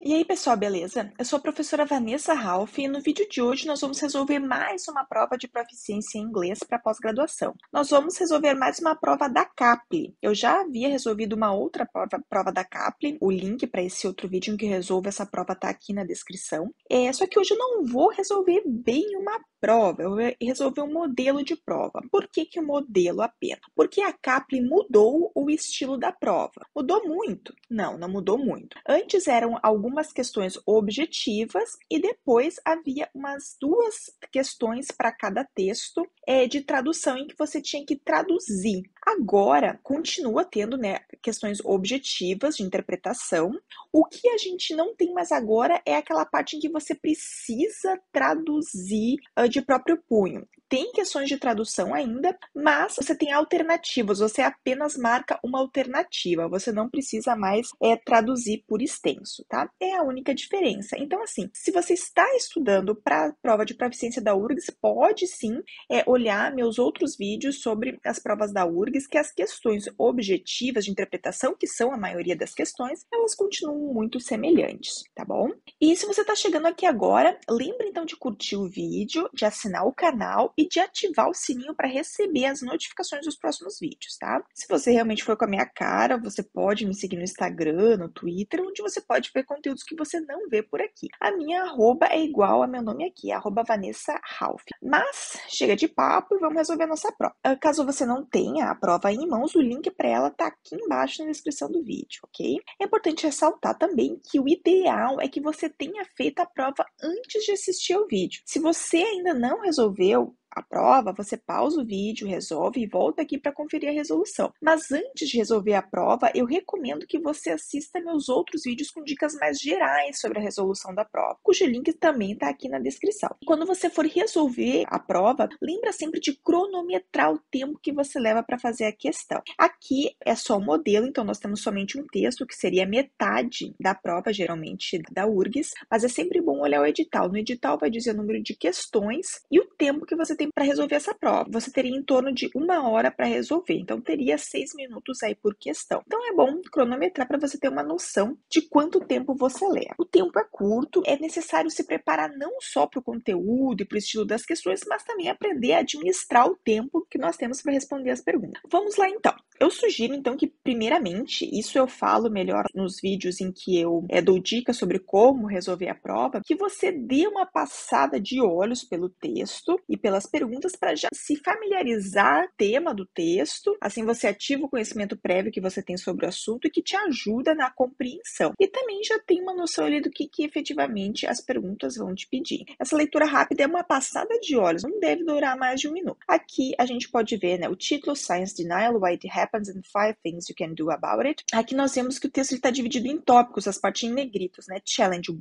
E aí, pessoal, beleza? Eu sou a professora Vanessa Ralph e no vídeo de hoje nós vamos resolver mais uma prova de proficiência em inglês para pós-graduação. Nós vamos resolver mais uma prova da CAPLE. Eu já havia resolvido uma outra prova da CAPLE, o link para esse outro vídeo em que resolvo essa prova está aqui na descrição. Só que hoje eu não vou resolver bem uma prova, eu vou resolver um modelo de prova. Por que o modelo apenas? Porque a CAPLE mudou o estilo da prova. Mudou muito? Não mudou muito. Antes eram algumas questões objetivas e depois havia umas duas questões para cada texto de tradução em que você tinha que traduzir. Agora, continua tendo questões objetivas de interpretação. O que a gente não tem mais agora é aquela parte em que você precisa traduzir de próprio punho. Tem questões de tradução ainda, mas você tem alternativas, você apenas marca uma alternativa, você não precisa mais traduzir por extenso, tá? É a única diferença. Então, assim, se você está estudando para a prova de proficiência da URGS, pode sim olhar meus outros vídeos sobre as provas da URGS, que as questões objetivas de interpretação, que são a maioria das questões, elas continuam muito semelhantes, tá bom? E se você está chegando aqui agora, lembre então de curtir o vídeo, de assinar o canal e de ativar o sininho para receber as notificações dos próximos vídeos, tá? Se você realmente for com a minha cara, você pode me seguir no Instagram, no Twitter, onde você pode ver conteúdos que você não vê por aqui. A minha arroba é igual a meu nome aqui, Vanessa Ralph. Mas chega de papo e vamos resolver a nossa prova. Caso você não tenha a prova em mãos, o link para ela tá aqui embaixo na descrição do vídeo, ok? É importante ressaltar também que o ideal é que você tenha feito a prova antes de assistir ao vídeo. Se você ainda não resolveu a prova, você pausa o vídeo, resolve e volta aqui para conferir a resolução. Mas antes de resolver a prova, eu recomendo que você assista meus outros vídeos com dicas mais gerais sobre a resolução da prova, cujo link também está aqui na descrição. Quando você for resolver a prova, lembra sempre de cronometrar o tempo que você leva para fazer a questão. Aqui é só o modelo, então nós temos somente um texto, que seria metade da prova, geralmente da URGS, mas é sempre bom olhar o edital. No edital vai dizer o número de questões e o tempo que você tem para resolver essa prova. Você teria em torno de 1 hora para resolver, então teria 6 minutos aí por questão. Então é bom cronometrar para você ter uma noção de quanto tempo você leva. O tempo é curto, é necessário se preparar não só para o conteúdo e para o estilo das questões, mas também aprender a administrar o tempo que nós temos para responder as perguntas. Vamos lá então. Eu sugiro então que, primeiramente, isso eu falo melhor nos vídeos em que eu dou dicas sobre como resolver a prova, que você dê uma passada de olhos pelo texto e pelas perguntas para já se familiarizar com o tema do texto, assim você ativa o conhecimento prévio que você tem sobre o assunto e que te ajuda na compreensão. E também já tem uma noção ali do que efetivamente as perguntas vão te pedir. Essa leitura rápida é uma passada de olhos, não deve durar mais de 1 minuto. Aqui a gente pode ver o título, Science Denial, Why It Happens and 5 Things You Can Do About It. Aqui nós vemos que o texto está dividido em tópicos, as partes em negritos, Challenge 1,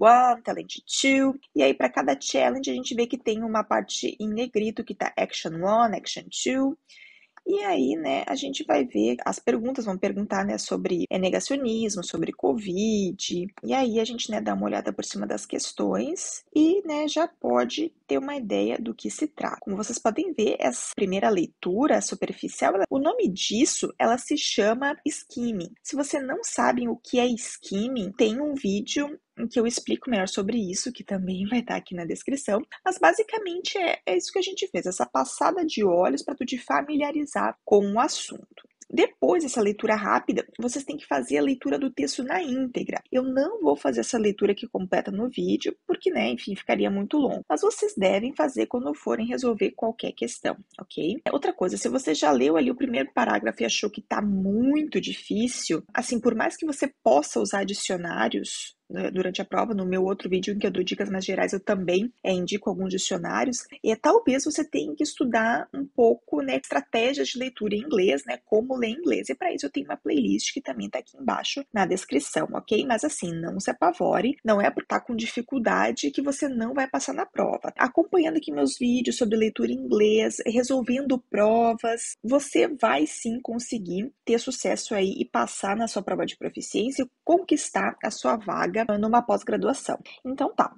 Challenge 2, e aí para cada challenge a gente vê que tem uma parte em negrito que está Action 1, Action 2, e aí, a gente vai ver, as perguntas vão perguntar, sobre negacionismo, sobre Covid, e aí a gente, dá uma olhada por cima das questões e, já pode ter uma ideia do que se trata. Como vocês podem ver, essa primeira leitura superficial, o nome disso, ela se chama skimming. Se você não sabe o que é skimming, tem um vídeo em que eu explico melhor sobre isso, que também vai estar aqui na descrição, mas basicamente é isso que a gente fez, essa passada de olhos para tu te familiarizar com o assunto. Depois dessa leitura rápida, vocês têm que fazer a leitura do texto na íntegra. Eu não vou fazer essa leitura aqui completa no vídeo, porque, enfim, ficaria muito longo. Mas vocês devem fazer quando forem resolver qualquer questão, ok? Outra coisa, se você já leu ali o primeiro parágrafo e achou que está muito difícil, assim, por mais que você possa usar dicionários durante a prova, no meu outro vídeo em que eu dou dicas mais gerais, eu também indico alguns dicionários, e talvez você tenha que estudar um pouco, estratégias de leitura em inglês, como ler em inglês, e para isso eu tenho uma playlist que também está aqui embaixo na descrição, ok? Mas assim, não se apavore, não é por estar com dificuldade que você não vai passar na prova. Acompanhando aqui meus vídeos sobre leitura em inglês, resolvendo provas, você vai sim conseguir ter sucesso aí e passar na sua prova de proficiência e conquistar a sua vaga vaga numa pós-graduação. Então tá,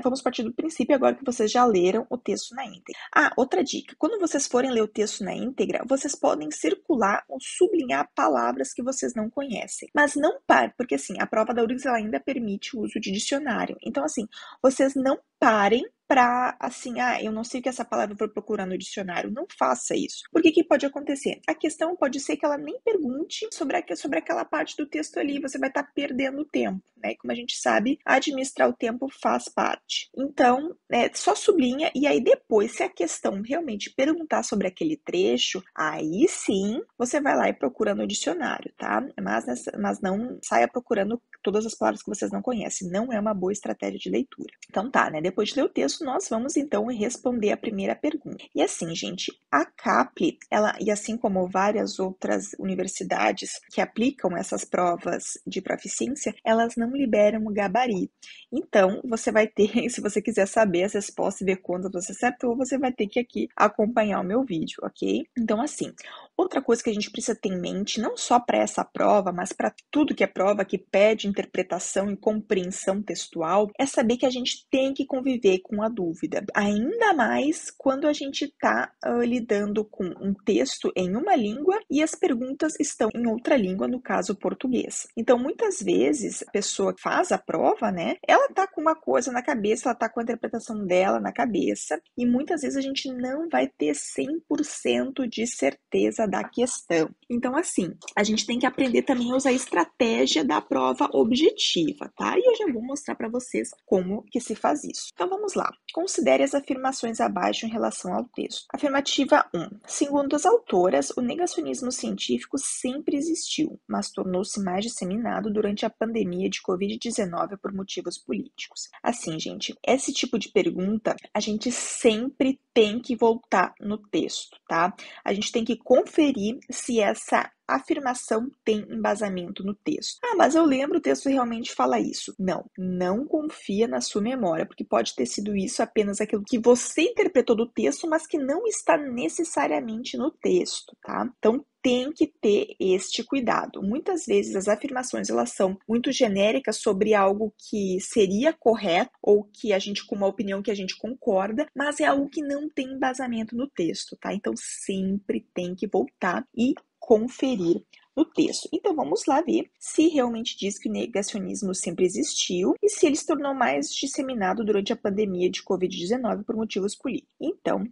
vamos partir do princípio agora que vocês já leram o texto na íntegra. Outra dica, quando vocês forem ler o texto na íntegra, vocês podem circular ou sublinhar palavras que vocês não conhecem, mas não parem, porque assim, a prova da URGS ela ainda permite o uso de dicionário, então assim, vocês não parem para, assim, eu não sei o que essa palavra vou procurar no dicionário. Não faça isso. Porque que pode acontecer? A questão pode ser que ela nem pergunte sobre aquela parte do texto ali. Você vai estar perdendo tempo, né? Como a gente sabe, administrar o tempo faz parte. Então, só sublinha e aí depois, se a questão realmente perguntar sobre aquele trecho, aí sim, você vai lá e procura no dicionário, tá? Mas não saia procurando todas as palavras que vocês não conhecem. Não é uma boa estratégia de leitura. Então tá, né? Depois de ler o texto, nós vamos então responder a primeira pergunta. E assim, gente, a CAPLE, e assim como várias outras universidades que aplicam essas provas de proficiência, elas não liberam o gabarito. Então, você vai ter, se você quiser saber as respostas e ver quantas você acertou, você vai ter que aqui acompanhar o meu vídeo, ok? Então, assim, outra coisa que a gente precisa ter em mente, não só para essa prova, mas para tudo que é prova que pede interpretação e compreensão textual, é saber que a gente tem que conviver com a dúvida, ainda mais quando a gente está lidando com um texto em uma língua e as perguntas estão em outra língua, no caso português. Então, muitas vezes, a pessoa que faz a prova, né, ela tá com uma coisa na cabeça, ela tá com a interpretação dela na cabeça, e muitas vezes a gente não vai ter 100% de certeza da questão. Então, assim, a gente tem que aprender também a usar a estratégia da prova objetiva, tá? E eu já vou mostrar para vocês como que se faz isso. Então, vamos lá. Considere as afirmações abaixo em relação ao texto. Afirmativa 1. Segundo as autoras, o negacionismo científico sempre existiu, mas tornou-se mais disseminado durante a pandemia de Covid-19 por motivos políticos. Assim, gente, esse tipo de pergunta, a gente sempre tem que voltar no texto, tá? A gente tem que conferir se essa afirmação tem embasamento no texto. Mas eu lembro o texto realmente fala isso. Não confia na sua memória, porque pode ter sido isso apenas aquilo que você interpretou do texto, mas que não está necessariamente no texto, tá? Então, tem que ter este cuidado. Muitas vezes as afirmações elas são muito genéricas sobre algo que seria correto ou que a gente com uma opinião que a gente concorda, mas é algo que não tem embasamento no texto, tá? Então sempre tem que voltar e conferir no texto. Então vamos lá ver se realmente diz que o negacionismo sempre existiu e se ele se tornou mais disseminado durante a pandemia de Covid-19 por motivos políticos. Então,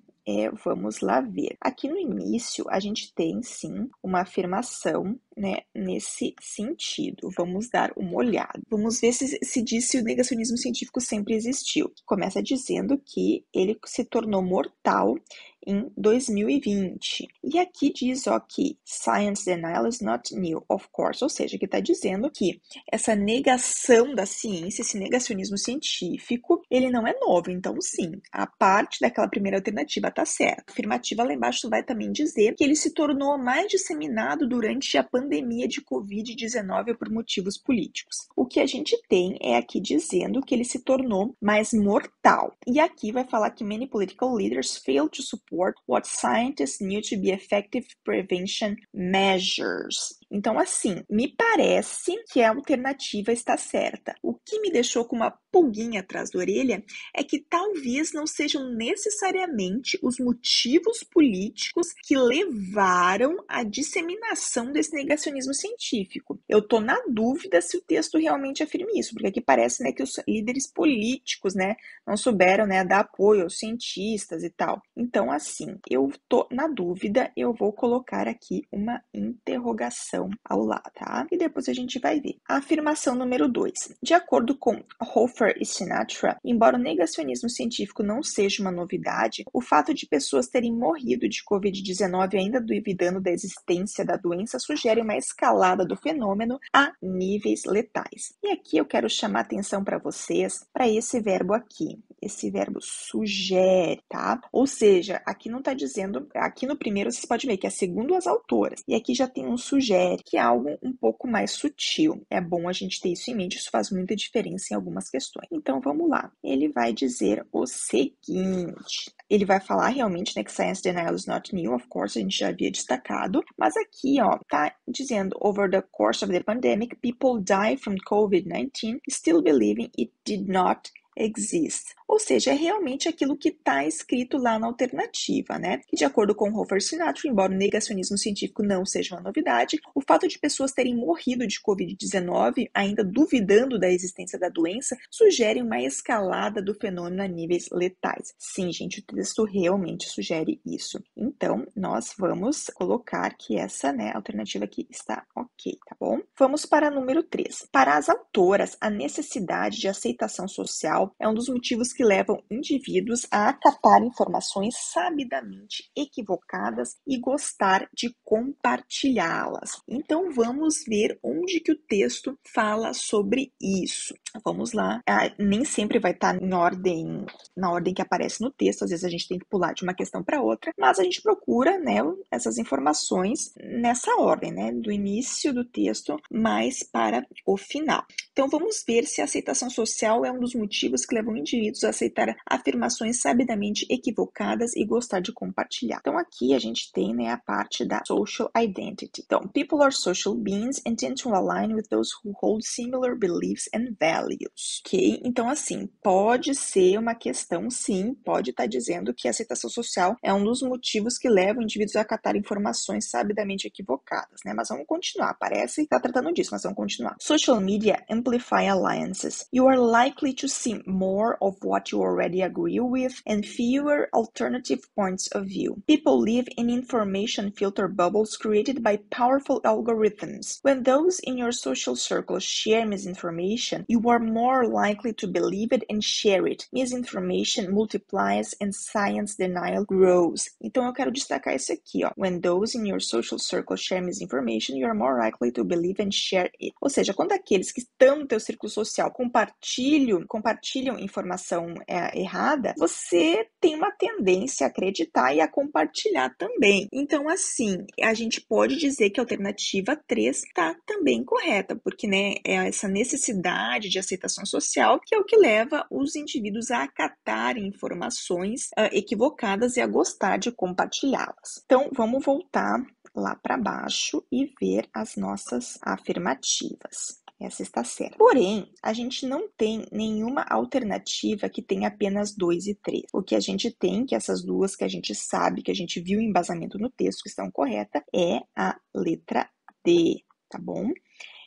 vamos lá ver. Aqui no início, a gente tem, sim, uma afirmação, né, nesse sentido. Vamos dar uma olhada. Vamos ver se diz se o negacionismo científico sempre existiu. Começa dizendo que ele se tornou mortal em 2020. E aqui diz, que science denial is not new, of course. Ou seja, que está dizendo que essa negação da ciência, esse negacionismo científico, ele não é novo. Então, sim, a parte daquela primeira alternativa está certa. A afirmativa lá embaixo vai também dizer que ele se tornou mais disseminado durante a pandemia de Covid-19 por motivos políticos. O que a gente tem é aqui dizendo que ele se tornou mais mortal. E aqui vai falar que many political leaders failed to support what scientists knew to be effective prevention measures. Então, assim, me parece que a alternativa está certa. O que me deixou com uma pulguinha atrás da orelha é que talvez não sejam necessariamente os motivos políticos que levaram à disseminação desse negacionismo científico. Eu estou na dúvida se o texto realmente afirma isso, porque aqui parece, né, que os líderes políticos, né, não souberam, né, dar apoio aos cientistas e tal. Então, assim, eu estou na dúvida, eu vou colocar aqui uma interrogação ao lado, tá? E depois a gente vai ver. A afirmação número 2. De acordo com Hofer e Sinatra, embora o negacionismo científico não seja uma novidade, o fato de pessoas terem morrido de Covid-19 ainda duvidando da existência da doença sugere uma escalada do fenômeno a níveis letais. E aqui eu quero chamar atenção para vocês para esse verbo aqui, esse verbo sugere, tá? Ou seja, aqui não tá dizendo, aqui no primeiro vocês podem ver que é segundo as autoras, e aqui já tem um sugere, que é algo um pouco mais sutil. É bom a gente ter isso em mente, isso faz muita diferença em algumas questões. Então, vamos lá. Ele vai dizer o seguinte, ele vai falar realmente, né, que science denial is not new, of course, a gente já havia destacado, mas aqui, ó, tá dizendo, over the course of the pandemic, people die from COVID-19, still believing it did not exist. Ou seja, é realmente aquilo que está escrito lá na alternativa, né? Que de acordo com Hofer Sinatra, embora o negacionismo científico não seja uma novidade, o fato de pessoas terem morrido de Covid-19, ainda duvidando da existência da doença, sugere uma escalada do fenômeno a níveis letais. Sim, gente, o texto realmente sugere isso. Então, nós vamos colocar que essa, né, alternativa aqui está ok, tá bom? Vamos para número 3. Para as autoras, a necessidade de aceitação social é um dos motivos que levam indivíduos a acatar informações sabidamente equivocadas e gostar de compartilhá-las. Então, vamos ver onde que o texto fala sobre isso. Vamos lá. Nem sempre vai estar na ordem que aparece no texto, às vezes a gente tem que pular de uma questão para outra, mas a gente procura, né, essas informações nessa ordem, né, do início do texto mais para o final. Então, vamos ver se a aceitação social é um dos motivos que levam indivíduos a aceitar afirmações sabidamente equivocadas e gostar de compartilhar. Então, aqui a gente tem, né, a parte da social identity. Então, people are social beings and tend to align with those who hold similar beliefs and values. Ok? Então, assim, pode ser uma questão, sim, pode estar dizendo que a aceitação social é um dos motivos que levam indivíduos a acatar informações sabidamente equivocadas, né? Mas vamos continuar. Parece que está tratando disso, mas vamos continuar. Social media amplify alliances. You are likely to see more of what you already agree with and fewer alternative points of view. People live in information filter bubbles created by powerful algorithms. When those in your social circle share misinformation, you are more likely to believe it and share it. Misinformation multiplies and science denial grows. Então eu quero destacar isso aqui, ó. When those in your social circle share misinformation, you are more likely to believe and share it. Ou seja, quando aqueles que estão no teu círculo social compartilham informação errada, você tem uma tendência a acreditar e a compartilhar também. Então, assim, a gente pode dizer que a alternativa 3 está também correta, porque, né, é essa necessidade de aceitação social que é o que leva os indivíduos a acatarem informações equivocadas e a gostar de compartilhá-las. Então, vamos voltar lá para baixo e ver as nossas afirmativas. Essa está certa. Porém, a gente não tem nenhuma alternativa que tenha apenas 2 e 3. O que a gente tem, que essas duas que a gente sabe, que a gente viu em embasamento no texto que estão corretas, é a letra D, tá bom?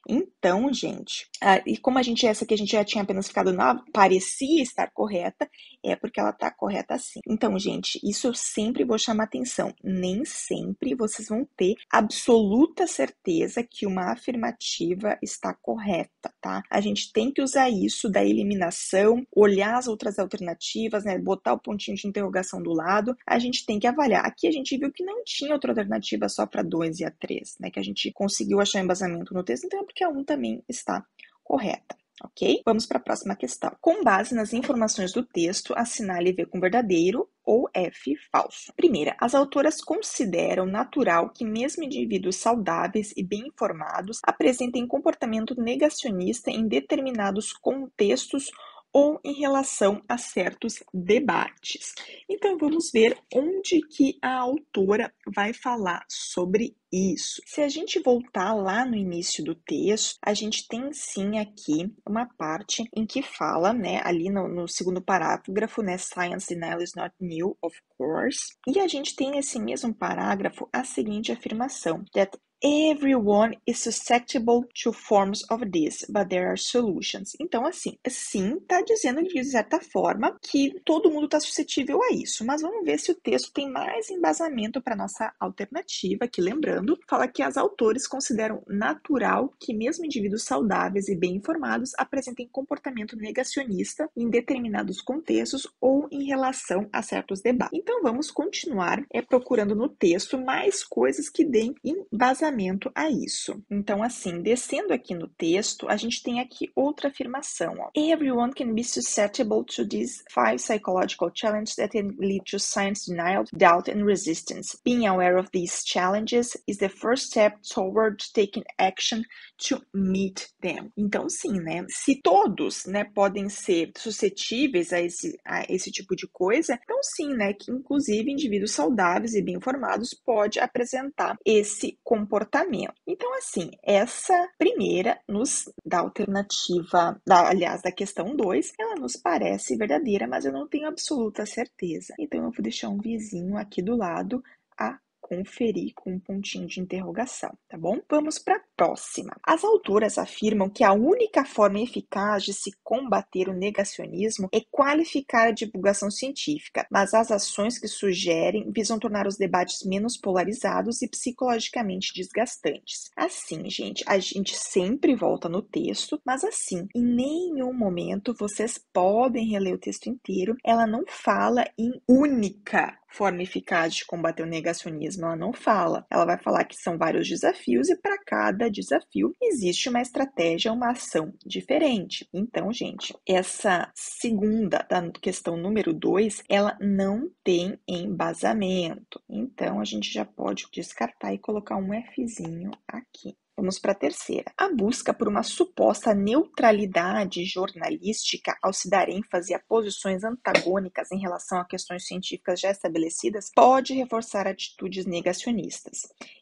Então, gente, e como essa aqui a gente já tinha apenas ficado na parecia estar correta, é porque ela está correta assim. Então, gente, isso eu sempre vou chamar atenção. Nem sempre vocês vão ter absoluta certeza que uma afirmativa está correta, tá? A gente tem que usar isso da eliminação, olhar as outras alternativas, né? Botar o pontinho de interrogação do lado. A gente tem que avaliar. Aqui a gente viu que não tinha outra alternativa só para 2 e a 3, né? Que a gente conseguiu achar embasamento no texto, então é porque a 1 também está correta. Ok? Vamos para a próxima questão. Com base nas informações do texto, assinale V com verdadeiro ou F falso. Primeira, as autoras consideram natural que mesmo indivíduos saudáveis e bem informados apresentem comportamento negacionista em determinados contextos ou em relação a certos debates. Então, vamos ver onde que a autora vai falar sobre isso. Se a gente voltar lá no início do texto, a gente tem sim aqui uma parte em que fala, né, ali no segundo parágrafo, né, science denial is not new, of course. E a gente tem nesse mesmo parágrafo a seguinte afirmação, that everyone is susceptible to forms of this, but there are solutions. Então, assim, sim, tá dizendo de certa forma que todo mundo está suscetível a isso, mas vamos ver se o texto tem mais embasamento para nossa alternativa, que lembrando, fala que as autores consideram natural que mesmo indivíduos saudáveis e bem informados apresentem comportamento negacionista em determinados contextos ou em relação a certos debates. Então, vamos continuar procurando no texto mais coisas que deem embasamento embasamento a isso. Então, assim, descendo aqui no texto, a gente tem aqui outra afirmação, ó. Everyone can be susceptible to these 5 psychological challenges that can lead to science denial, doubt, and resistance. Being aware of these challenges is the first step toward taking action to meet them. Então, sim, né? Se todos, né, podem ser suscetíveis a esse tipo de coisa, então sim, né, que inclusive indivíduos saudáveis e bem informados pode apresentar esse comportamento. Então, assim, essa primeira nos dá alternativa, aliás, da questão 2, ela nos parece verdadeira, mas eu não tenho absoluta certeza. Então, eu vou deixar um vizinho aqui do lado a conferir com um pontinho de interrogação, tá bom? Vamos para a próxima. As autoras afirmam que a única forma eficaz de se combater o negacionismo é qualificar a divulgação científica, mas as ações que sugerem visam tornar os debates menos polarizados e psicologicamente desgastantes. Assim, gente, a gente sempre volta no texto, mas assim, em nenhum momento vocês podem reler o texto inteiro, ela não fala em única forma eficaz de combater o negacionismo, ela não fala. Ela vai falar que são vários desafios e para cada desafio existe uma estratégia, uma ação diferente. Então, gente, essa segunda da questão número 2, ela não tem embasamento. Então, a gente já pode descartar e colocar um Fzinho aqui. Vamos para a terceira. A busca por uma suposta neutralidade jornalística ao se dar ênfase a posições antagônicas em relação a questões científicas já estabelecidas pode reforçar atitudes negacionistas.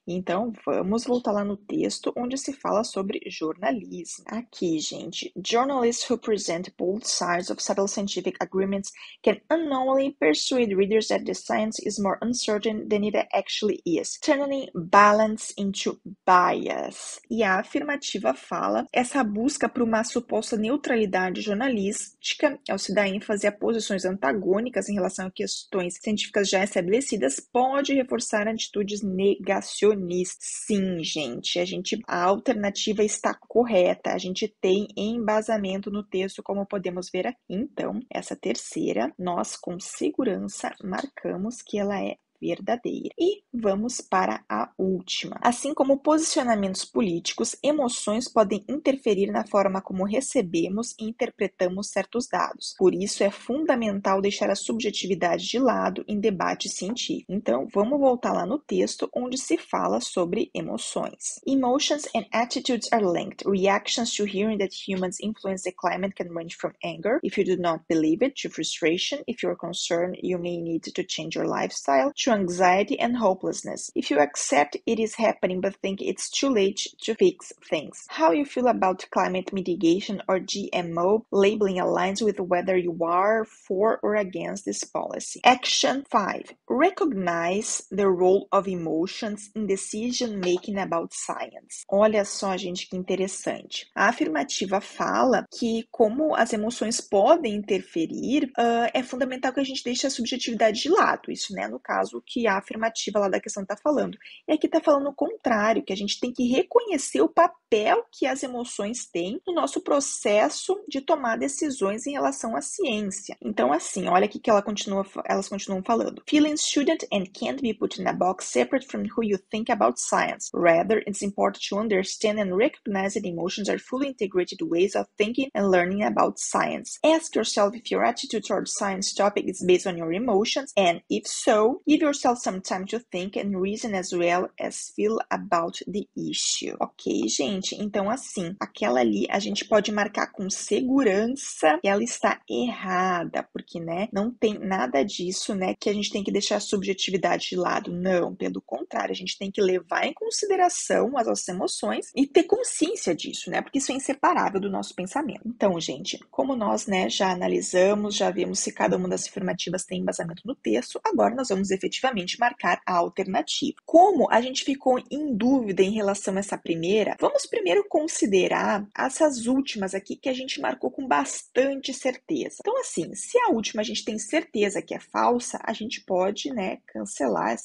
Então, vamos voltar lá no texto onde se fala sobre jornalismo. Aqui, gente, journalists who present both sides of subtle scientific agreements can unknowingly persuade readers that the science is more uncertain than it actually is, turning balance into bias. E a afirmativa fala, essa busca por uma suposta neutralidade jornalística, ao se dar ênfase a posições antagônicas em relação a questões científicas já estabelecidas, pode reforçar atitudes negacionistas. Sim, gente, a alternativa está correta, a gente tem embasamento no texto, como podemos ver aqui. Então, essa terceira, nós com segurança marcamos que ela é verdadeira. E vamos para a última. Assim como posicionamentos políticos, emoções podem interferir na forma como recebemos e interpretamos certos dados. Por isso, é fundamental deixar a subjetividade de lado em debate científico. Então, vamos voltar lá no texto onde se fala sobre emoções. Emotions and attitudes are linked. Reactions to hearing that humans influence the climate can range from anger, if you do not believe it, to frustration, if you're concerned you may need to change your lifestyle, to anxiety and hopelessness. If you accept it is happening but think it's too late to fix things. How you feel about climate mitigation or GMO labeling aligns with whether you are for or against this policy. Action 5. Recognize the role of emotions in decision making about science. Olha só, gente, que interessante. A afirmativa fala que como as emoções podem interferir, é fundamental que a gente deixe a subjetividade de lado. Isso, né, no caso que a afirmativa lá da questão está falando. E aqui está falando o contrário, que a gente tem que reconhecer o papel que as emoções têm no nosso processo de tomar decisões em relação à ciência. Então, assim, olha aqui que elas continuam falando. Feelings shouldn't and can't be put in a box separate from who you think about science. Rather, it's important to understand and recognize that emotions are fully integrated ways of thinking and learning about science. Ask yourself if your attitude towards science topic is based on your emotions, and if so, give yourself some time to think and reason as well as feel about the issue. Ok, gente? Então, assim, aquela ali a gente pode marcar com segurança que ela está errada, porque, né, não tem nada disso, né, que a gente tem que deixar a subjetividade de lado. Não, pelo contrário, a gente tem que levar em consideração as nossas emoções e ter consciência disso, né, porque isso é inseparável do nosso pensamento. Então, gente, como nós, né, já analisamos, já vimos se cada uma das afirmativas tem embasamento no texto, agora nós vamos efetivamente marcar a alternativa. Como a gente ficou em dúvida em relação a essa primeira, vamos primeiro considerar essas últimas aqui que a gente marcou com bastante certeza. Então, assim, se a última a gente tem certeza que é falsa, a gente pode, né, cancelar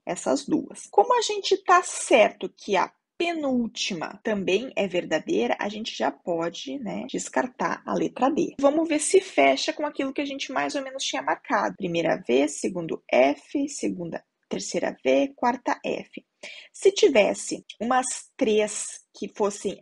essas duas. Como a gente tá certo que a penúltima também é verdadeira, a gente já pode, né, descartar a letra D. Vamos ver se fecha com aquilo que a gente mais ou menos tinha marcado. Primeira V, segundo F, terceira V, quarta F. Se tivesse umas três que fossem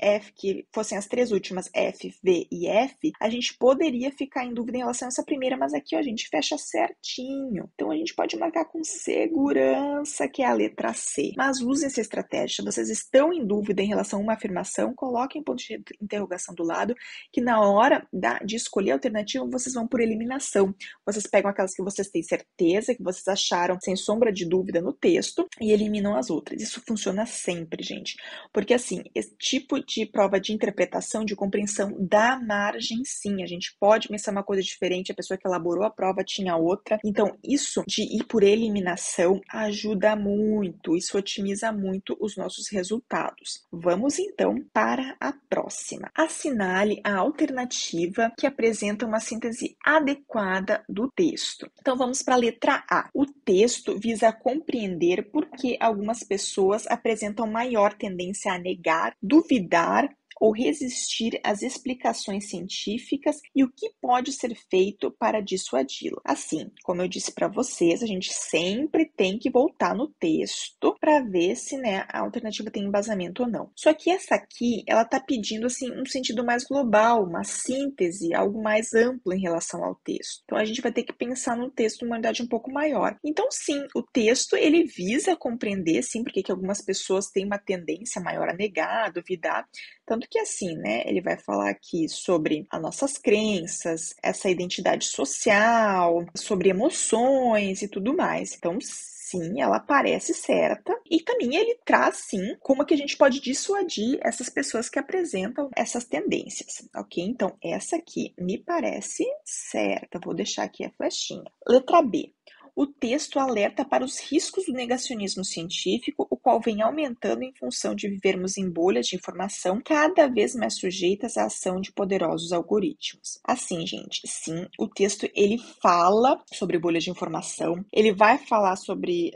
as três últimas F, V e F, a gente poderia ficar em dúvida em relação a essa primeira, mas aqui ó, a gente fecha certinho. Então a gente pode marcar com segurança que é a letra C. Mas usem essa estratégia. Se vocês estão em dúvida em relação a uma afirmação, coloquem ponto de interrogação do lado, que na hora de escolher a alternativa, vocês vão por eliminação. Vocês pegam aquelas que vocês têm certeza, que vocês acharam sem sombra de dúvida no texto, e eliminam as outras. Isso funciona sempre, gente. Porque assim, esse tipo de prova de interpretação, de compreensão dá margem sim. A gente pode pensar uma coisa diferente, a pessoa que elaborou a prova tinha outra. Então, isso de ir por eliminação ajuda muito, isso otimiza muito os nossos resultados. Vamos então para a próxima. Assinale a alternativa que apresenta uma síntese adequada do texto. Então, vamos para a letra A. O texto visa compreender por que algumas pessoas apresentam maior tendência a negar, duvidar ou resistir às explicações científicas e o que pode ser feito para dissuadi-lo. Assim, como eu disse para vocês, a gente sempre tem que voltar no texto para ver se, a alternativa tem embasamento ou não. Só que essa aqui, ela está pedindo assim um sentido mais global, uma síntese, algo mais amplo em relação ao texto. Então a gente vai ter que pensar no texto de uma unidade um pouco maior. Então sim, o texto ele visa compreender sim porque que algumas pessoas têm uma tendência maior a negar, a duvidar. Tanto que assim, ele vai falar aqui sobre as nossas crenças, essa identidade social, sobre emoções e tudo mais. Então, sim, ela parece certa. E também ele traz, sim, como que a gente pode dissuadir essas pessoas que apresentam essas tendências, ok? Então, essa aqui me parece certa. Vou deixar aqui a flechinha. Letra B. O texto alerta para os riscos do negacionismo científico, o qual vem aumentando em função de vivermos em bolhas de informação cada vez mais sujeitas à ação de poderosos algoritmos. Assim, gente, sim, o texto ele fala sobre bolhas de informação, ele vai falar sobre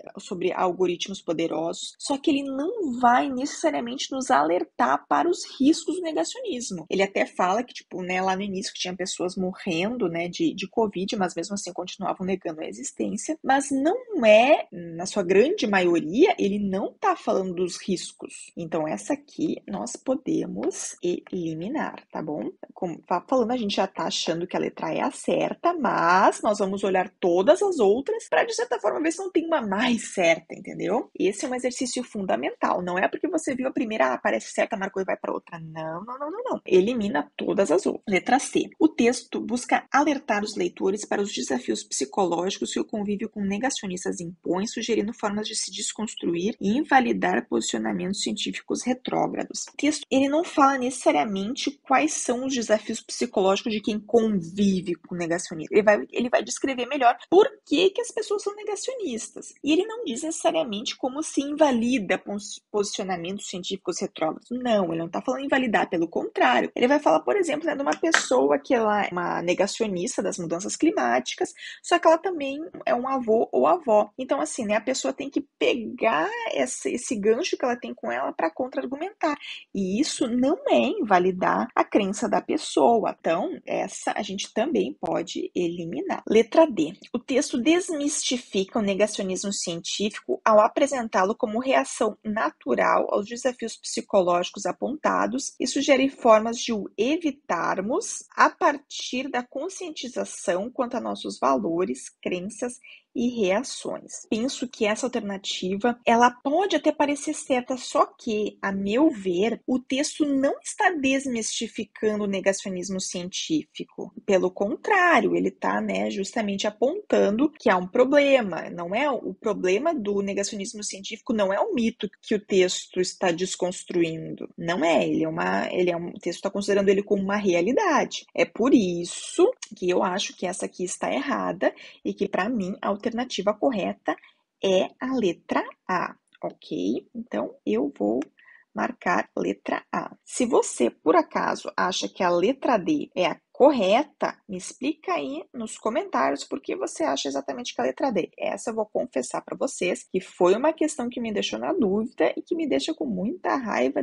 algoritmos poderosos, só que ele não vai necessariamente nos alertar para os riscos do negacionismo. Ele até fala que, lá no início que tinha pessoas morrendo, de Covid, mas mesmo assim continuavam negando a existência. Mas não na sua grande maioria, ele não está falando dos riscos. Então, essa aqui nós podemos eliminar, tá bom? Como tá falando, a gente já está achando que a letra E é a certa, mas nós vamos olhar todas as outras para, de certa forma, ver se não tem uma mais certa, entendeu? Esse é um exercício fundamental. Não é porque você viu a primeira, parece certa, marcou e vai para outra. Não. Elimina todas as outras. Letra C. O texto busca alertar os leitores para os desafios psicológicos que o convívio com negacionistas impõe, sugerindo formas de se desconstruir e invalidar posicionamentos científicos retrógrados. O texto ele não fala necessariamente quais são os desafios psicológicos de quem convive com negacionistas. Ele vai descrever melhor por que as pessoas são negacionistas. E ele não diz necessariamente como se invalida posicionamentos científicos retrógrados. Não, ele não está falando invalidar, pelo contrário. Ele vai falar, por exemplo, de uma pessoa que ela é uma negacionista das mudanças climáticas, só que ela também é um avô ou avó. Então, assim, a pessoa tem que pegar esse gancho que ela tem com ela para contra-argumentar. E isso não é invalidar a crença da pessoa. Então, essa a gente também pode eliminar. Letra D. O texto desmistifica o negacionismo científico ao apresentá-lo como reação natural aos desafios psicológicos apontados e sugere formas de o evitarmos a partir da conscientização quanto a nossos valores, crenças e reações. Penso que essa alternativa, ela pode até parecer certa, só que, a meu ver, o texto não está desmistificando o negacionismo científico. Pelo contrário, ele está, justamente apontando que há um problema. Não é o problema do negacionismo científico, não é um mito que o texto está desconstruindo. Não é, o texto está considerando ele como uma realidade. É por isso que eu acho que essa aqui está errada e que, para mim, a alternativa correta é a letra A, ok? Então, eu vou marcar letra A. Se você, por acaso, acha que a letra D é a correta? Me explica aí nos comentários por que você acha exatamente que é a letra D. Essa eu vou confessar para vocês que foi uma questão que me deixou na dúvida e que me deixa com muita raiva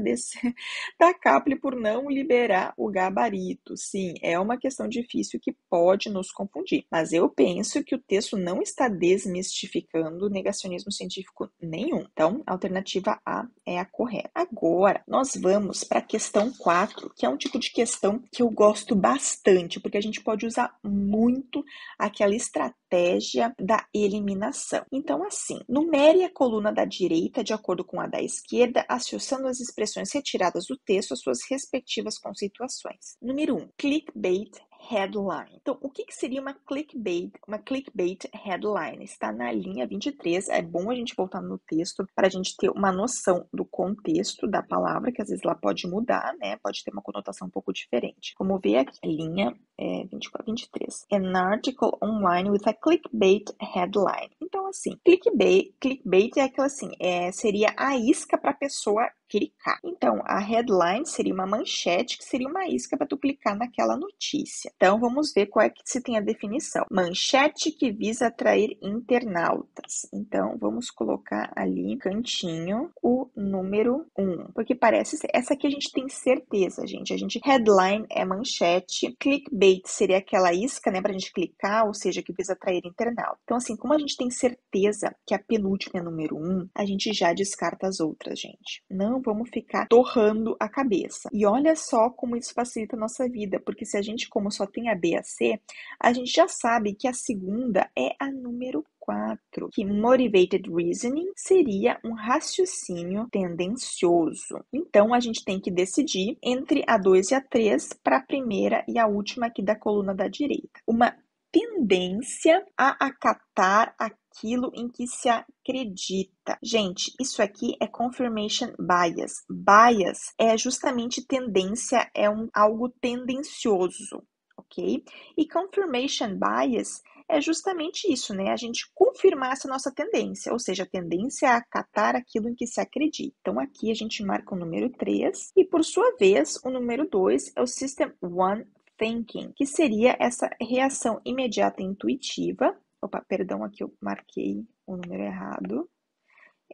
da Capli por não liberar o gabarito. Sim, é uma questão difícil que pode nos confundir, mas eu penso que o texto não está desmistificando negacionismo científico nenhum. Então, a alternativa A é a correta. Agora, nós vamos para a questão 4, que é um tipo de questão que eu gosto bastante, porque a gente pode usar muito aquela estratégia da eliminação. Então, assim, numere a coluna da direita de acordo com a da esquerda, associando as expressões retiradas do texto às suas respectivas conceituações. Número 1, clickbait headline. Então, o que seria uma clickbait? Uma clickbait headline está na linha 23. É bom a gente voltar no texto para a gente ter uma noção do contexto da palavra, que às vezes ela pode mudar, né? Pode ter uma conotação um pouco diferente. Vamos ver aqui, linha 24, 23. An article online with a clickbait headline. Então, assim, clickbait é aquela assim, seria a isca para a pessoa clicar. Então, a headline seria uma manchete, que seria uma isca para tu clicar naquela notícia. Então, vamos ver qual é que se tem a definição. Manchete que visa atrair internautas. Então, vamos colocar ali no cantinho o número 1, porque parece ser, essa aqui a gente tem certeza, gente. Headline é manchete, clickbait seria aquela isca, né, pra gente clicar, ou seja, que visa atrair internauta. Então, assim, como a gente tem certeza que a penúltima é número 1, a gente já descarta as outras, gente. Não vamos ficar torrando a cabeça. E olha só como isso facilita a nossa vida, porque se a gente, como só tem a B e a C, a gente já sabe que a segunda é a número 4, que motivated reasoning seria um raciocínio tendencioso. Então, a gente tem que decidir entre a 2 e a 3 para a primeira e a última aqui da coluna da direita. Uma tendência a acatar aquilo em que se acredita. Gente, isso aqui é confirmation bias. Bias é justamente tendência, algo tendencioso, ok? E confirmation bias é justamente isso, né? A gente confirmar essa nossa tendência, ou seja, a tendência a acatar aquilo em que se acredita. Então, aqui a gente marca o número 3 e, por sua vez, o número 2 é o System 1 Thinking, que seria essa reação imediata e intuitiva. Opa, perdão, aqui eu marquei o número errado.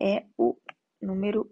É o número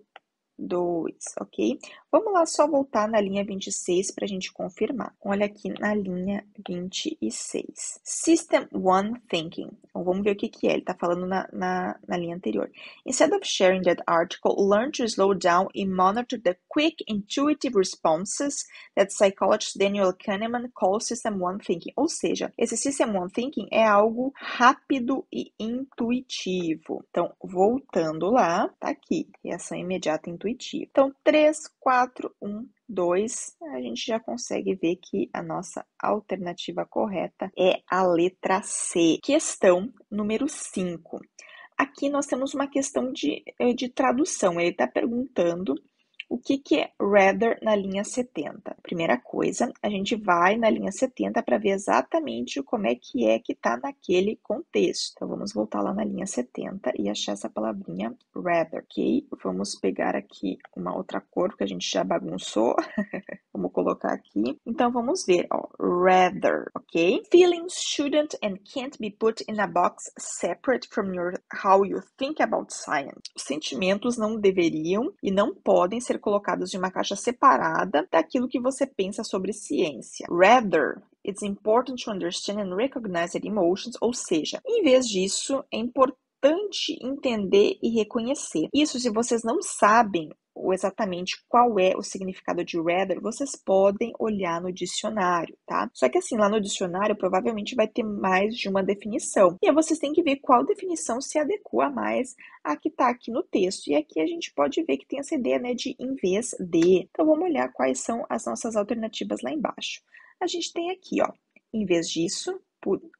2, ok? Vamos lá só voltar na linha 26 para a gente confirmar. Olha aqui na linha 26. System 1 Thinking. Então, vamos ver o que é. Ele está falando na linha anterior. Instead of sharing that article, learn to slow down and monitor the quick, intuitive responses that psychologist Daniel Kahneman calls System 1 Thinking. Ou seja, esse System 1 Thinking é algo rápido e intuitivo. Então, voltando lá, tá aqui. Reação imediata e intuitiva. Então, 3, 4, 1, 2, a gente já consegue ver que a nossa alternativa correta é a letra C. Questão número 5. Aqui nós temos uma questão de tradução. Ele está perguntando o que é rather na linha 70. Primeira coisa, a gente vai na linha 70 para ver exatamente como é que está naquele contexto. Então, vamos voltar lá na linha 70 e achar essa palavrinha rather, ok? Vamos pegar aqui uma outra cor, porque a gente já bagunçou. Vamos colocar aqui. Então, vamos ver, ó, rather, ok? Feelings shouldn't and can't be put in a box separate from how you think about science. Os sentimentos não deveriam e não podem ser colocados em uma caixa separada daquilo que você pensa sobre ciência. Rather, it's important to understand and recognize that emotions, ou seja, em vez disso, é importante entender e reconhecer. Isso, se vocês não sabem exatamente qual é o significado de rather, vocês podem olhar no dicionário, tá? Só que assim, lá no dicionário provavelmente vai ter mais de uma definição. E aí vocês têm que ver qual definição se adequa mais à que está aqui no texto. E aqui a gente pode ver que tem essa ideia, né, de em vez de. Então vamos olhar quais são as nossas alternativas lá embaixo. A gente tem aqui, ó, em vez disso,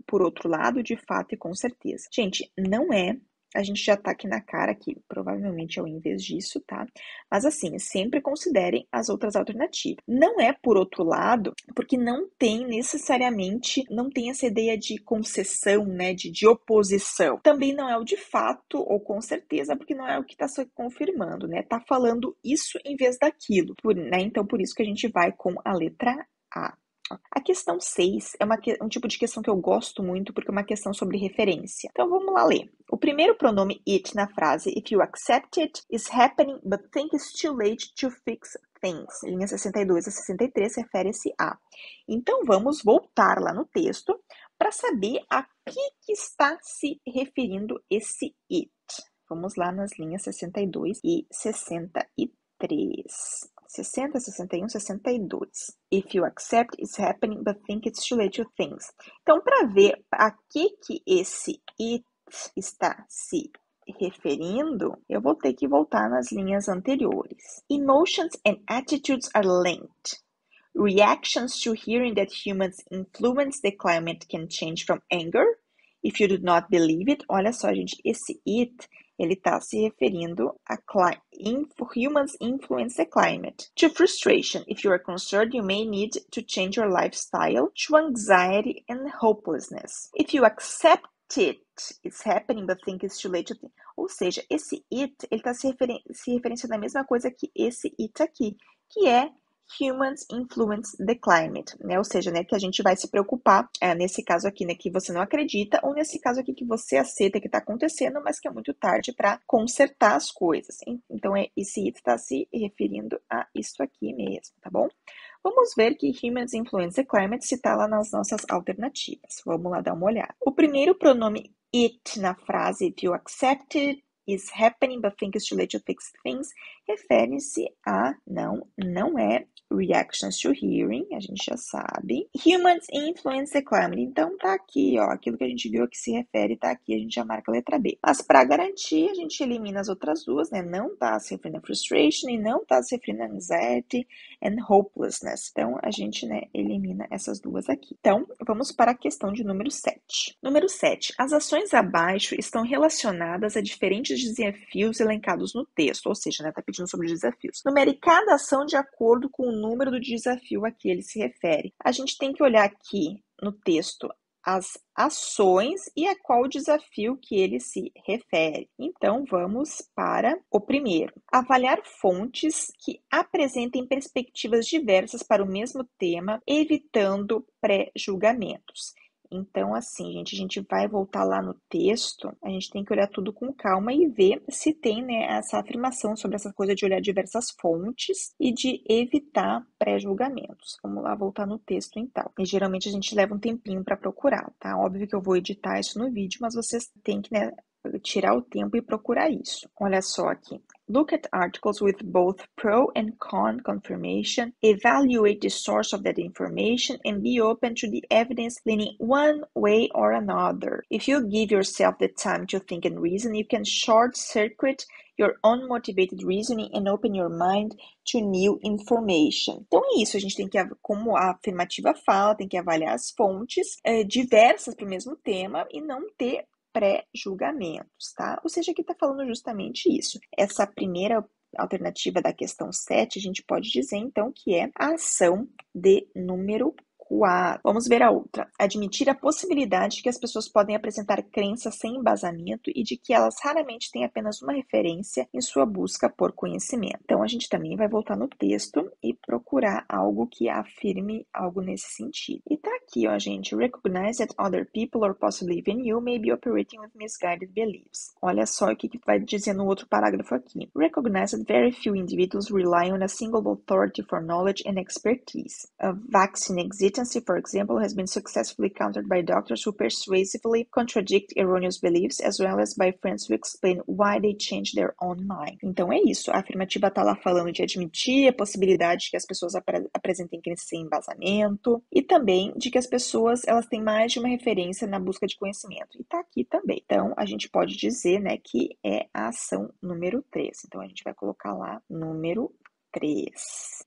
por outro lado, de fato e com certeza. Gente, não é. A gente já tá aqui na cara que provavelmente é o em vez disso, tá? Mas assim, sempre considerem as outras alternativas. Não é por outro lado, porque não tem necessariamente, não tem essa ideia de concessão, né, de oposição. Também não é o de fato ou com certeza, porque não é o que tá se confirmando, né? Tá falando isso em vez daquilo, né? Então, por isso que a gente vai com a letra A. A questão 6 é um tipo de questão que eu gosto muito porque é uma questão sobre referência. Então vamos lá ler. O primeiro pronome it na frase if you accept it is happening but think it's too late to fix things. Linha 62 a 63 refere-se a. Então vamos voltar lá no texto para saber a que está se referindo esse it. Vamos lá nas linhas 62 e 63. 60, 61, 62. If you accept, it's happening, but think it's too late to things. Então, para ver a que esse it está se referindo, eu vou ter que voltar nas linhas anteriores. Emotions and attitudes are linked. Reactions to hearing that humans influence the climate can change from anger. If you do not believe it, olha só, gente, esse it, ele está se referindo a humans influence the climate. To frustration, if you are concerned, you may need to change your lifestyle. To anxiety and hopelessness. If you accept it, it's happening, but think it's too late to think. Ou seja, esse it, ele está se referenciando a mesma coisa que esse it aqui, que é humans influence the climate, né? Ou seja, né, que a gente vai se preocupar, nesse caso aqui, né, que você não acredita, ou nesse caso aqui que você aceita que está acontecendo, mas que é muito tarde para consertar as coisas. Então, esse it está se referindo a isso aqui mesmo, tá bom? Vamos ver que humans influence the climate se está lá nas nossas alternativas. Vamos lá dar uma olhada. O primeiro pronome it na frase if you accept it is happening but think it's too late to fix things refere-se a, não é reactions to hearing, a gente já sabe. Humans influence the climate, então tá aqui, ó, aquilo que a gente viu que se refere tá aqui, a gente já marca a letra B. Mas para garantir, a gente elimina as outras duas, né? Não tá se referindo a frustration e não tá se referindo a anxiety and hopelessness. Então, a gente, né, elimina essas duas aqui. Então, vamos para a questão de número 7. Número 7. As ações abaixo estão relacionadas a diferentes desafios elencados no texto, ou seja, né, tá pedindo sobre desafios. Numere cada ação de acordo com o número do desafio a que ele se refere. A gente tem que olhar aqui no texto as ações e a qual desafio que ele se refere. Então, vamos para o primeiro. Avaliar fontes que apresentem perspectivas diversas para o mesmo tema, evitando pré-julgamentos. Então, assim, gente, a gente vai voltar lá no texto, a gente tem que olhar tudo com calma e ver se tem, né, essa afirmação sobre essa coisa de olhar diversas fontes e de evitar pré-julgamentos. Vamos lá voltar no texto, então. E geralmente a gente leva um tempinho para procurar, tá? Óbvio que eu vou editar isso no vídeo, mas vocês têm que, né, tirar o tempo e procurar isso. Olha só aqui. Look at articles with both pro and con confirmation, evaluate the source of that information, and be open to the evidence leaning one way or another. If you give yourself the time to think and reason, you can short-circuit your own motivated reasoning and open your mind to new information. Então é isso, a gente tem que, como a afirmativa fala, tem que avaliar as fontes diversas para o mesmo tema e não ter pré-julgamentos, tá? Ou seja, aqui está falando justamente isso. Essa primeira alternativa da questão 7, a gente pode dizer, então, que é a ação de número 4. Vamos ver a outra. Admitir a possibilidade de que as pessoas podem apresentar crenças sem embasamento e de que elas raramente têm apenas uma referência em sua busca por conhecimento. Então, a gente também vai voltar no texto e procurar algo que afirme algo nesse sentido. E tá aqui, ó, gente. Recognize that other people or possibly even you may be operating with misguided beliefs. Olha só o que vai dizer no outro parágrafo aqui. Recognize that very few individuals rely on a single authority for knowledge and expertise. A vaccine hesitancy, for example, has been successfully countered by doctors who persuasively contradict erroneous beliefs, as well as by friends who explain why they change their own mind. Então é isso, a afirmativa está lá falando de admitir a possibilidade de que as pessoas apresentem crenças sem embasamento e também de que as pessoas elas têm mais de uma referência na busca de conhecimento. E está aqui também. Então, a gente pode dizer, né, que é a ação número 3. Então, a gente vai colocar lá número 3.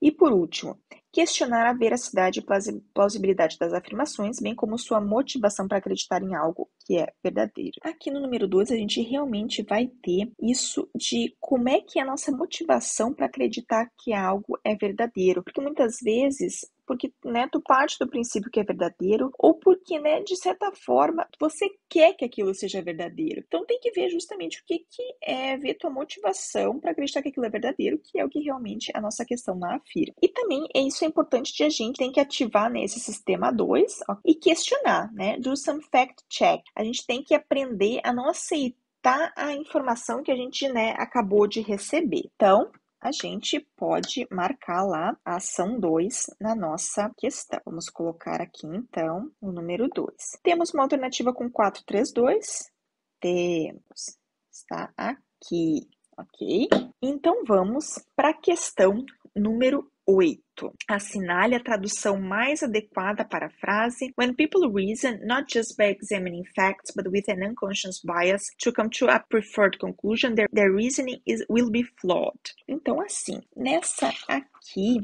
E por último, questionar a veracidade e plausibilidade das afirmações, bem como sua motivação para acreditar em algo que é verdadeiro. Aqui no número 2, a gente realmente vai ter isso de como é que é a nossa motivação para acreditar que algo é verdadeiro, porque muitas vezes porque, né, tu parte do princípio que é verdadeiro, ou porque, né, de certa forma, você quer que aquilo seja verdadeiro. Então tem que ver justamente o que é, ver tua motivação para acreditar que aquilo é verdadeiro, que é o que realmente a nossa questão lá afirma. E também isso é importante de a gente tem que ativar nesse sistema 2 e questionar, né? Do some fact check. A gente tem que aprender a não aceitar a informação que a gente, né, acabou de receber. Então, a gente pode marcar lá a ação 2 na nossa questão. Vamos colocar aqui, então, o número 2. Temos uma alternativa com 432? Temos. Está aqui, ok? Então, vamos para a questão número 8. Assinale a tradução mais adequada para a frase When people reason, not just by examining facts, but with an unconscious bias to come to a preferred conclusion, their reasoning will be flawed. Então, assim, nessa aqui,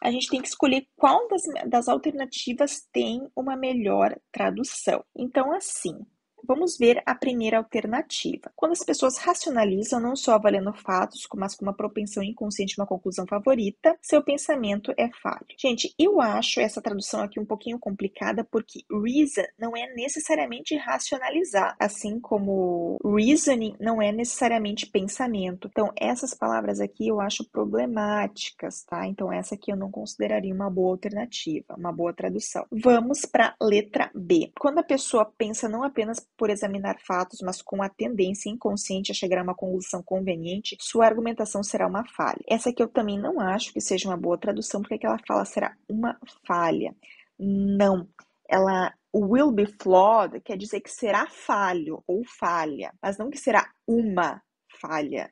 a gente tem que escolher qual das alternativas tem uma melhor tradução. Então, assim, vamos ver a primeira alternativa. Quando as pessoas racionalizam, não só avaliando fatos, mas com uma propensão inconsciente, uma conclusão favorita, seu pensamento é falho. Gente, eu acho essa tradução aqui um pouquinho complicada, porque reason não é necessariamente racionalizar, assim como reasoning não é necessariamente pensamento. Então, essas palavras aqui eu acho problemáticas, tá? Então, essa aqui eu não consideraria uma boa alternativa, uma boa tradução. Vamos para a letra B. Quando a pessoa pensa não apenas por examinar fatos, mas com a tendência inconsciente a chegar a uma conclusão conveniente, sua argumentação será uma falha. Essa aqui eu também não acho que seja uma boa tradução, porque aqui ela fala será uma falha. Não, ela will be flawed quer dizer que será falho ou falha, mas não que será uma falha.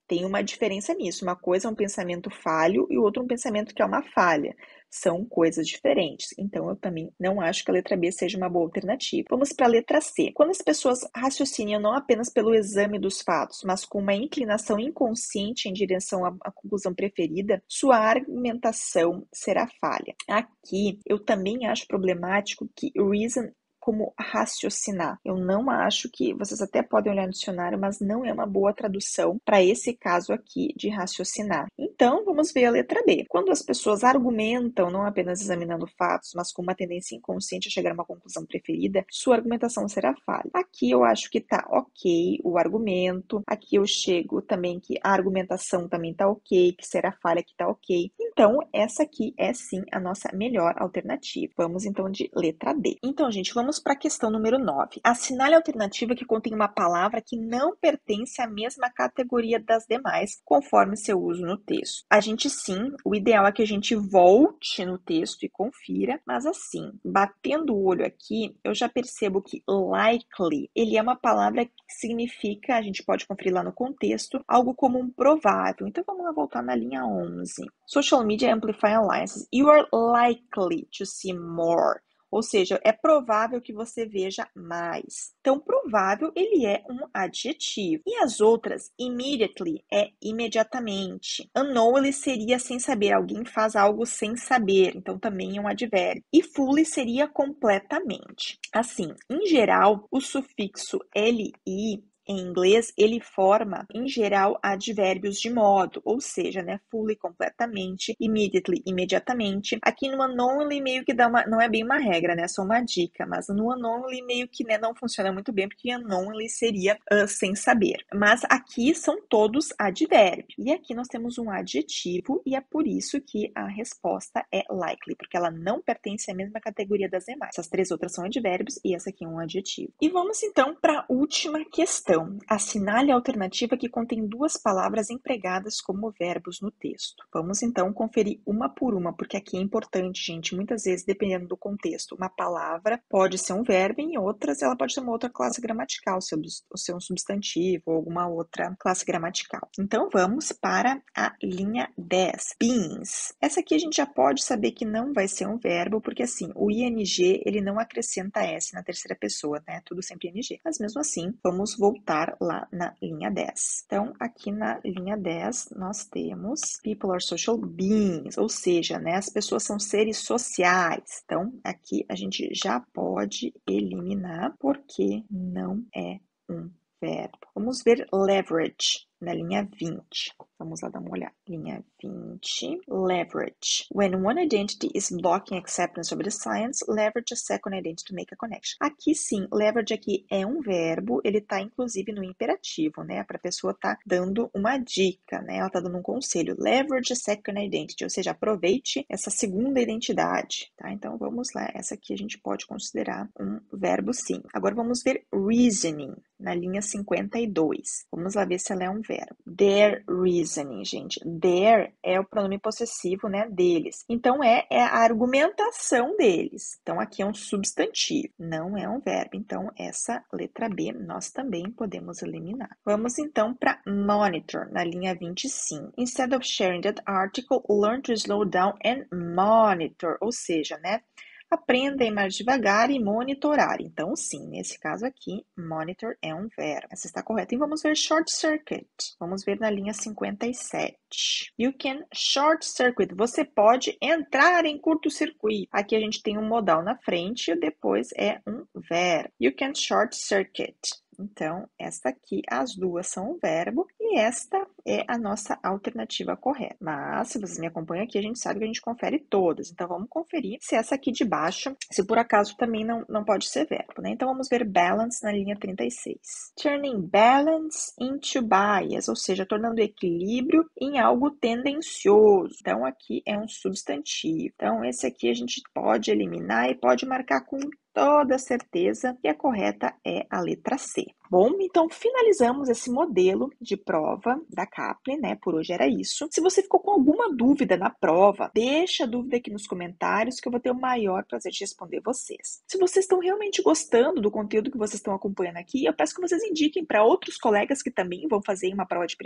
Tem uma diferença nisso. Uma coisa é um pensamento falho e o outro um pensamento que é uma falha. São coisas diferentes. Então, eu também não acho que a letra B seja uma boa alternativa. Vamos para a letra C. Quando as pessoas raciocinam não apenas pelo exame dos fatos, mas com uma inclinação inconsciente em direção à conclusão preferida, sua argumentação será falha. Aqui, eu também acho problemático que reason como raciocinar. Eu não acho que, vocês até podem olhar no dicionário, mas não é uma boa tradução para esse caso aqui de raciocinar. Então, vamos ver a letra B. Quando as pessoas argumentam, não apenas examinando fatos, mas com uma tendência inconsciente a chegar a uma conclusão preferida, sua argumentação será falha. Aqui eu acho que tá ok o argumento, aqui eu chego também que a argumentação também tá ok, que será falha que tá ok. Então, essa aqui é sim a nossa melhor alternativa. Vamos então de letra D. Então, gente, vamos para a questão número 9. Assinale a alternativa que contém uma palavra que não pertence à mesma categoria das demais, conforme seu uso no texto. A gente sim, o ideal é que a gente volte no texto e confira, mas assim, batendo o olho aqui, eu já percebo que likely, ele é uma palavra que significa, a gente pode conferir lá no contexto, algo como um provável. Então vamos lá voltar na linha 11. Social Media Amplify Alliances. You are likely to see more. Ou seja, é provável que você veja mais. Então, provável, ele é um adjetivo. E as outras, immediately, é imediatamente. Unknowingly seria sem saber, alguém faz algo sem saber, então também é um advérbio. E fully seria completamente. Assim, em geral, o sufixo li em inglês, ele forma, em geral, advérbios de modo, ou seja, né, fully, completamente, immediately, imediatamente. Aqui no unknowingly meio que dá uma, não é bem uma regra, né, só uma dica, mas no unknowingly meio que, né, não funciona muito bem, porque unknowingly seria sem saber. Mas aqui são todos advérbios. E aqui nós temos um adjetivo, e é por isso que a resposta é likely, porque ela não pertence à mesma categoria das demais. Essas três outras são advérbios, e essa aqui é um adjetivo. E vamos então para a última questão. Assinale a alternativa que contém duas palavras empregadas como verbos no texto. Vamos então conferir uma por uma, porque aqui é importante, gente. Muitas vezes, dependendo do contexto, uma palavra pode ser um verbo, e em outras ela pode ser uma outra classe gramatical, ser um substantivo ou alguma outra classe gramatical. Então vamos para a linha 10. Beans. Essa aqui a gente já pode saber que não vai ser um verbo, porque assim, o ing ele não acrescenta S na terceira pessoa, né? Tudo sempre ing. Mas mesmo assim, vamos voltar lá na linha 10. Então, aqui na linha 10, nós temos people are social beings, ou seja, né, as pessoas são seres sociais. Então, aqui a gente já pode eliminar porque não é um verbo. Vamos ver leverage. na linha 20. Vamos lá dar uma olhada. Linha 20, leverage. When one identity is blocking acceptance of the science, leverage a second identity to make a connection. Aqui sim, leverage aqui é um verbo, ele tá inclusive no imperativo, né? Para a pessoa tá dando uma dica, né? Ela tá dando um conselho. Leverage a second identity, ou seja, aproveite essa segunda identidade, tá? Então vamos lá, essa aqui a gente pode considerar um verbo sim. Agora vamos ver reasoning, na linha 52. Vamos lá ver se ela é um verbo. Their reasoning, gente. Their é o pronome possessivo, né, deles. Então, é a argumentação deles. Então, aqui é um substantivo, não é um verbo. Então, essa letra B nós também podemos eliminar. Vamos, então, para monitor, na linha 25. Instead of sharing that article, learn to slow down and monitor. Ou seja, né, aprenda a ir mais devagar e monitorar. Então, sim, nesse caso aqui, monitor é um verbo. Essa está correta. E vamos ver short circuit. Vamos ver na linha 57. You can short circuit. Você pode entrar em curto-circuito. Aqui a gente tem um modal na frente e depois é um verbo. You can short circuit. Então, esta aqui, as duas são um verbo e esta é a nossa alternativa correta. Mas, se vocês me acompanham aqui, a gente sabe que a gente confere todas. Então, vamos conferir se essa aqui de baixo, se por acaso também não pode ser verbo, né? Então, vamos ver balance na linha 36. Turning balance into bias, ou seja, tornando equilíbrio em algo tendencioso. Então, aqui é um substantivo. Então, esse aqui a gente pode eliminar e pode marcar com toda certeza que a correta é a letra C. Bom, então finalizamos esse modelo de prova da Kaplan, né? Por hoje era isso. Se você ficou com alguma dúvida na prova, deixa a dúvida aqui nos comentários que eu vou ter o maior prazer de responder vocês. Se vocês estão realmente gostando do conteúdo que vocês estão acompanhando aqui, eu peço que vocês indiquem para outros colegas que também vão fazer uma prova de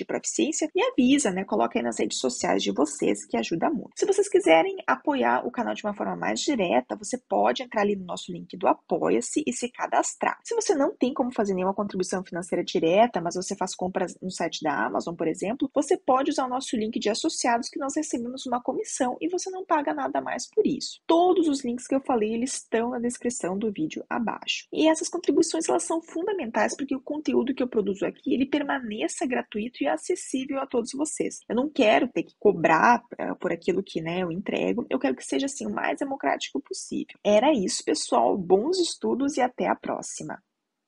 proficiência e avisa, né? Coloca aí nas redes sociais de vocês, que ajuda muito. Se vocês quiserem apoiar o canal de uma forma mais direta, você pode entrar ali no nosso link do Apoia-se e se cadastrar. Se você não tem como fazer nenhuma contribuição financeira direta, mas você faz compras no site da Amazon, por exemplo, você pode usar o nosso link de associados que nós recebemos uma comissão e você não paga nada mais por isso. Todos os links que eu falei, eles estão na descrição do vídeo abaixo. E essas contribuições, elas são fundamentais porque o conteúdo que eu produzo aqui, ele permaneça gratuito e acessível a todos vocês. Eu não quero ter que cobrar por aquilo que, né, eu entrego, eu quero que seja assim o mais democrático possível. Era isso, pessoal. Bons estudos e até a próxima!